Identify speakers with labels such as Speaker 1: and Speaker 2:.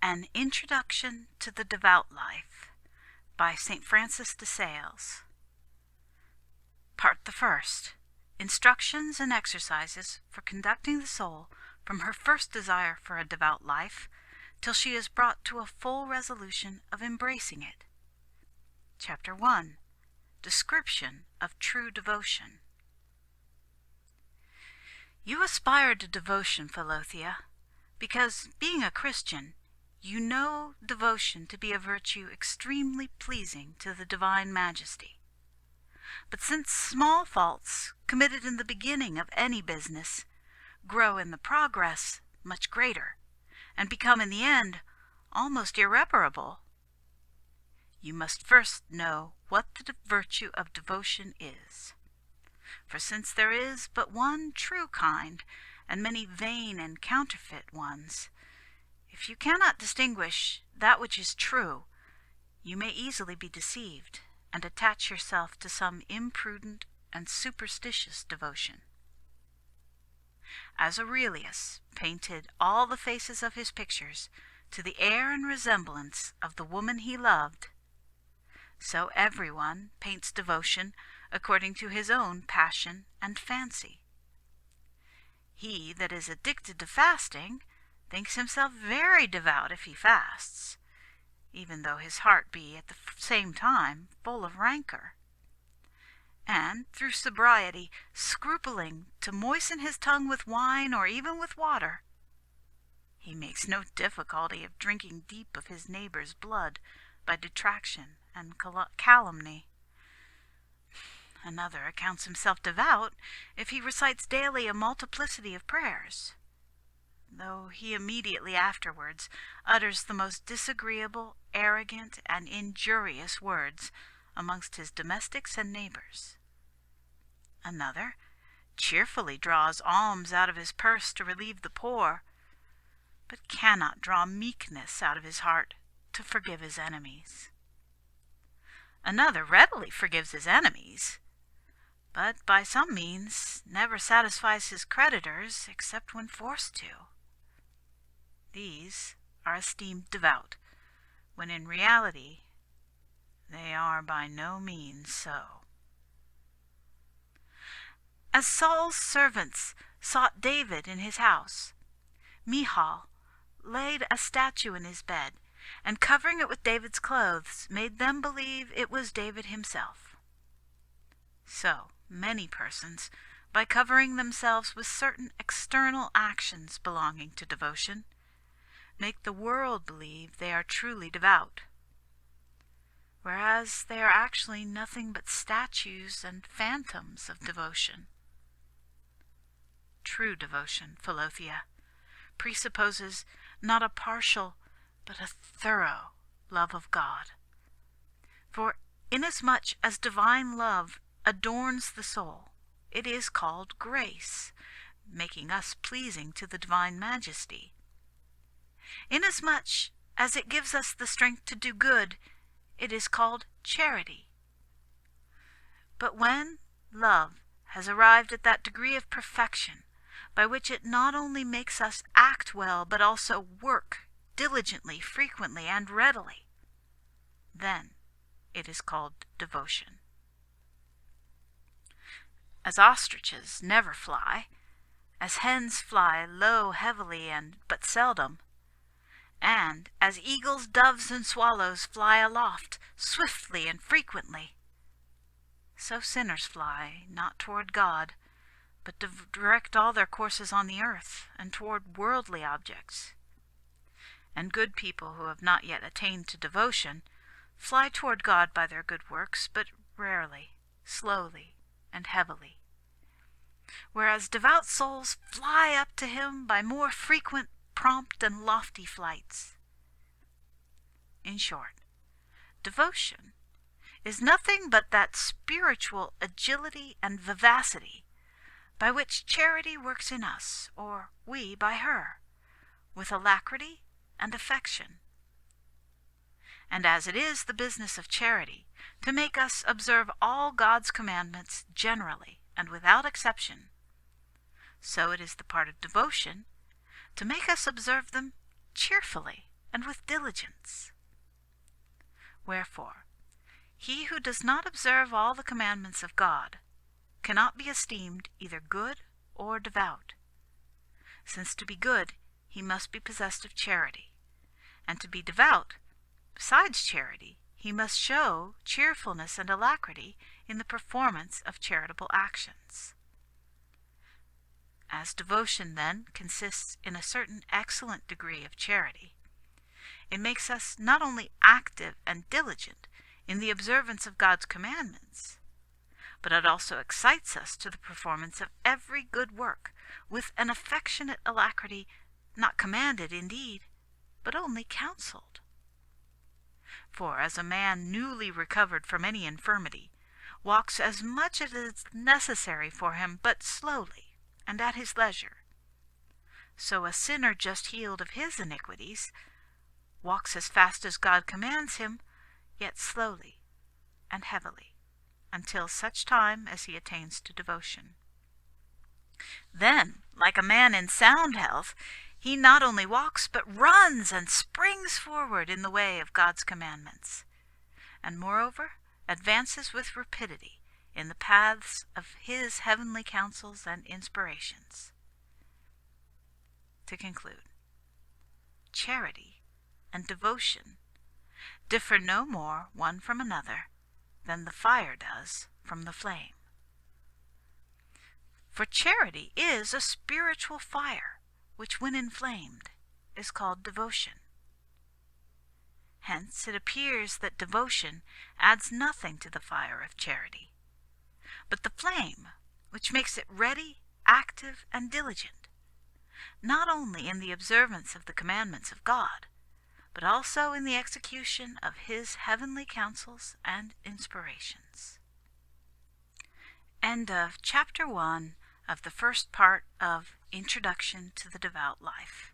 Speaker 1: An Introduction to the Devout Life by St. Francis de Sales. Part the First. Instructions and exercises for conducting the soul from her first desire for a devout life till she is brought to a full resolution of embracing it. Chapter 1. Description of True Devotion. You aspire to devotion, Philothea, because, being a Christian, you know devotion to be a virtue extremely pleasing to the divine majesty. But since small faults, committed in the beginning of any business, grow in the progress much greater, and become in the end almost irreparable, you must first know what the virtue of devotion is. For since there is but one true kind, and many vain and counterfeit ones, if you cannot distinguish that which is true, you may easily be deceived, and attach yourself to some imprudent and superstitious devotion. As Aurelius painted all the faces of his pictures to the air and resemblance of the woman he loved, so everyone paints devotion according to his own passion and fancy. He that is addicted to fasting thinks himself very devout if he fasts, even though his heart be at the same time full of rancor. And through sobriety, scrupling to moisten his tongue with wine or even with water, he makes no difficulty of drinking deep of his neighbor's blood by detraction and calumny. Another accounts himself devout if he recites daily a multiplicity of prayers, though he immediately afterwards utters the most disagreeable, arrogant, and injurious words amongst his domestics and neighbors. Another cheerfully draws alms out of his purse to relieve the poor, but cannot draw meekness out of his heart to forgive his enemies. Another readily forgives his enemies, but by some means never satisfies his creditors except when forced to. These are esteemed devout, when in reality they are by no means so. As Saul's servants sought David in his house, Michal laid a statue in his bed, and covering it with David's clothes, made them believe it was David himself. So many persons, by covering themselves with certain external actions belonging to devotion, make the world believe they are truly devout, whereas they are actually nothing but statues and phantoms of devotion. True devotion, Philothea, presupposes not a partial but a thorough love of God. For inasmuch as divine love adorns the soul, it is called grace, making us pleasing to the divine majesty. Inasmuch as it gives us the strength to do good, it is called charity. But when love has arrived at that degree of perfection by which it not only makes us act well, but also work diligently, frequently, and readily, then it is called devotion. As ostriches never fly, as hens fly low heavily and but seldom, and as eagles, doves, and swallows fly aloft swiftly and frequently, so sinners fly not toward God, but direct all their courses on the earth and toward worldly objects. And good people who have not yet attained to devotion fly toward God by their good works, but rarely, slowly, and heavily, whereas devout souls fly up to him by more frequent, prompt, and lofty flights. In short, devotion is nothing but that spiritual agility and vivacity by which charity works in us, or we by her, with alacrity and affection. And as it is the business of charity to make us observe all God's commandments generally and without exception, so it is the part of devotion to make us observe them cheerfully and with diligence. Wherefore, he who does not observe all the commandments of God cannot be esteemed either good or devout, since to be good he must be possessed of charity, and to be devout, besides charity, he must show cheerfulness and alacrity in the performance of charitable actions. As devotion, then, consists in a certain excellent degree of charity, it makes us not only active and diligent in the observance of God's commandments, but it also excites us to the performance of every good work with an affectionate alacrity, not commanded indeed, but only counselled. For as a man newly recovered from any infirmity walks as much as is necessary for him, but slowly and at his leisure, so a sinner just healed of his iniquities walks as fast as God commands him, yet slowly and heavily, until such time as he attains to devotion. Then, like a man in sound health, he not only walks, but runs and springs forward in the way of God's commandments, and moreover advances with rapidity in the paths of his heavenly counsels and inspirations. To conclude, charity and devotion differ no more one from another than the fire does from the flame. For charity is a spiritual fire, which when inflamed is called devotion. Hence it appears that devotion adds nothing to the fire of charity, but the flame which makes it ready, active, and diligent, not only in the observance of the commandments of God, but also in the execution of his heavenly counsels and inspirations. End of Chapter 1 of the first part of Introduction to the Devout Life.